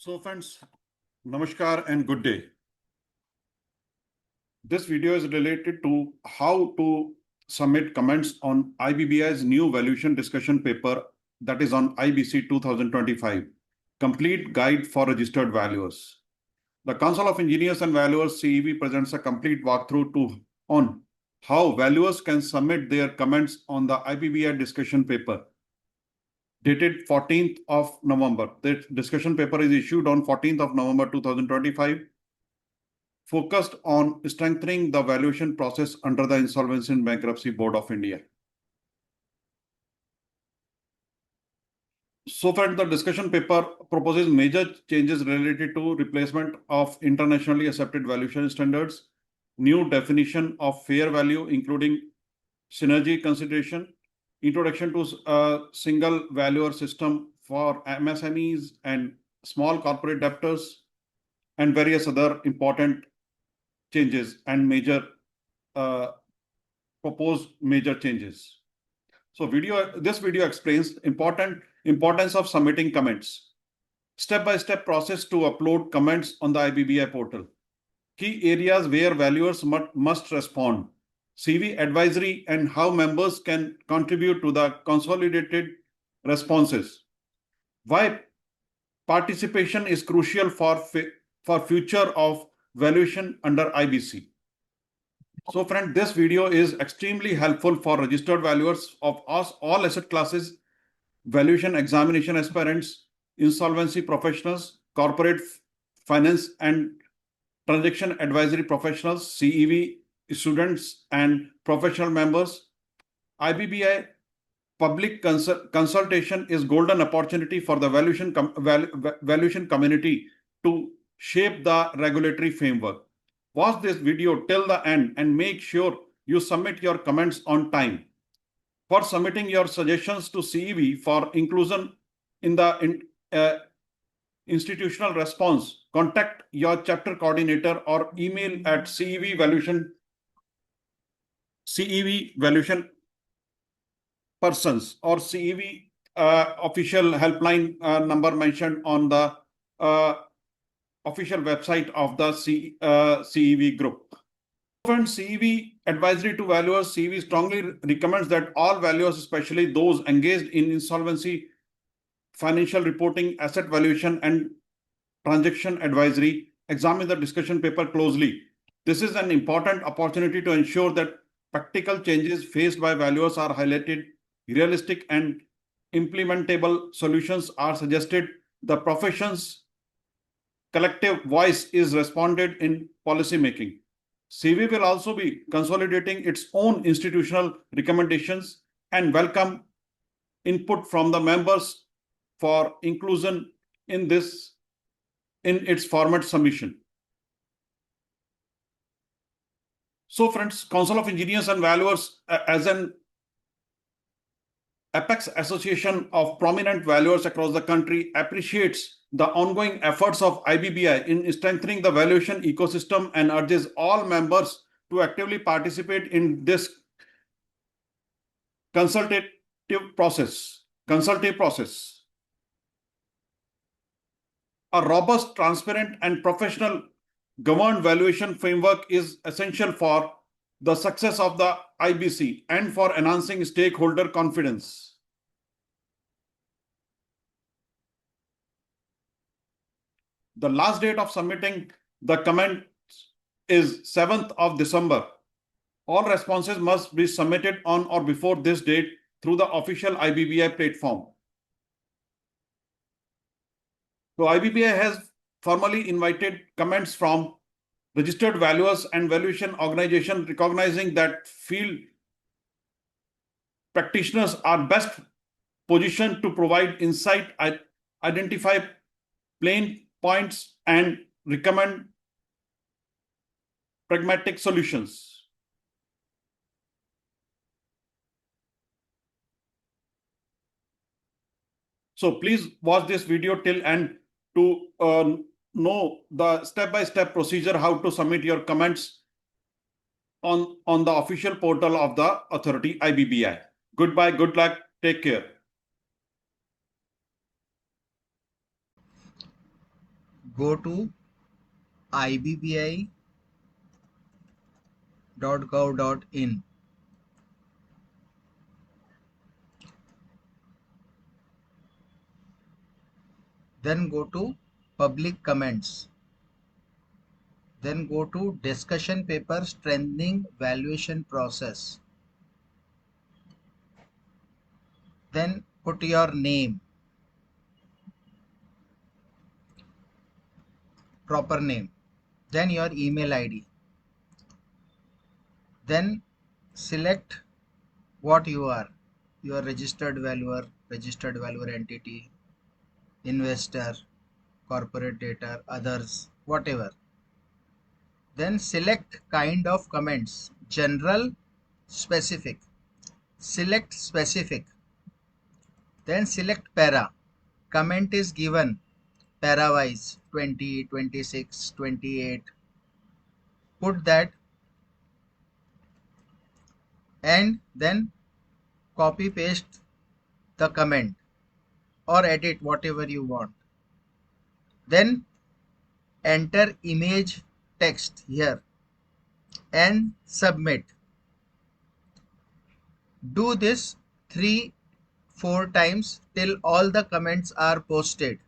So friends, Namaskar and good day. This video is related to how to submit comments on IBBI's new valuation discussion paper, that is on IBC 2025, Complete Guide for Registered Valuers. The Council of Engineers and Valuers CEV presents a complete walkthrough on how valuers can submit their comments on the IBBI discussion paper, dated 14th of November. The discussion paper is issued on 14th of November 2025, focused on strengthening the valuation process under the Insolvency and Bankruptcy Board of India. So far, the discussion paper proposes major changes related to replacement of internationally accepted valuation standards, new definition of fair value, including synergy consideration, introduction to a single valuer system for MSMEs and small corporate debtors, and various other important changes and proposed major changes. So this video explains importance of submitting comments, step-by-step process to upload comments on the IBBI portal, key areas where valuers must respond, CV advisory and how members can contribute to the consolidated responses, why participation is crucial for future of valuation under IBC. So friend, this video is extremely helpful for registered valuers of all asset classes, valuation examination aspirants, insolvency professionals, corporate finance and transaction advisory professionals, CEV students and professional members. IBBI public consultation is golden opportunity for the valuation community to shape the regulatory framework. Watch this video till the end and make sure you submit your comments on time. For submitting your suggestions to CEV for inclusion in the institutional response, contact your chapter coordinator or email at CEV valuation persons or CEV official helpline number mentioned on the official website of the CEV group. And CEV advisory to valuers, CEV strongly recommends that all valuers, especially those engaged in insolvency, financial reporting, asset valuation, and transaction advisory, examine the discussion paper closely. This is an important opportunity to ensure that practical changes faced by valuers are highlighted, realistic and implementable solutions are suggested, the profession's collective voice is responded in policy making. CEV will also be consolidating its own institutional recommendations and welcome input from the members for inclusion in its format submission. So friends, Council of Engineers and Valuers as an apex association of prominent valuers across the country appreciates the ongoing efforts of IBBI in strengthening the valuation ecosystem and urges all members to actively participate in this consultative process. A robust, transparent, and professional governed valuation framework is essential for the success of the IBC and for enhancing stakeholder confidence. The last date of submitting the comment is 7th of December. All responses must be submitted on or before this date through the official IBBI platform. So IBBI has formally invited comments from registered valuers and valuation organizations, recognizing that field practitioners are best positioned to provide insight, identify pain points, and recommend pragmatic solutions. So please watch this video till end to know the step-by-step procedure how to submit your comments on the official portal of the authority IBBI. Goodbye, good luck, take care. go to ibbi.gov.in. Then go to public comments. Then go to discussion paper strengthening valuation process. Then put your name, proper name, then your email ID. Then select what you are. You are registered valuer entity, investor, corporate debtor, others, whatever. Then select kind of comments, general, specific. Select specific. Then select para. Comment is given para wise 20, 26, 28. Put that and then copy paste the comment or edit whatever you want. Then enter image text here and submit. Do this 3-4 times till all the comments are posted.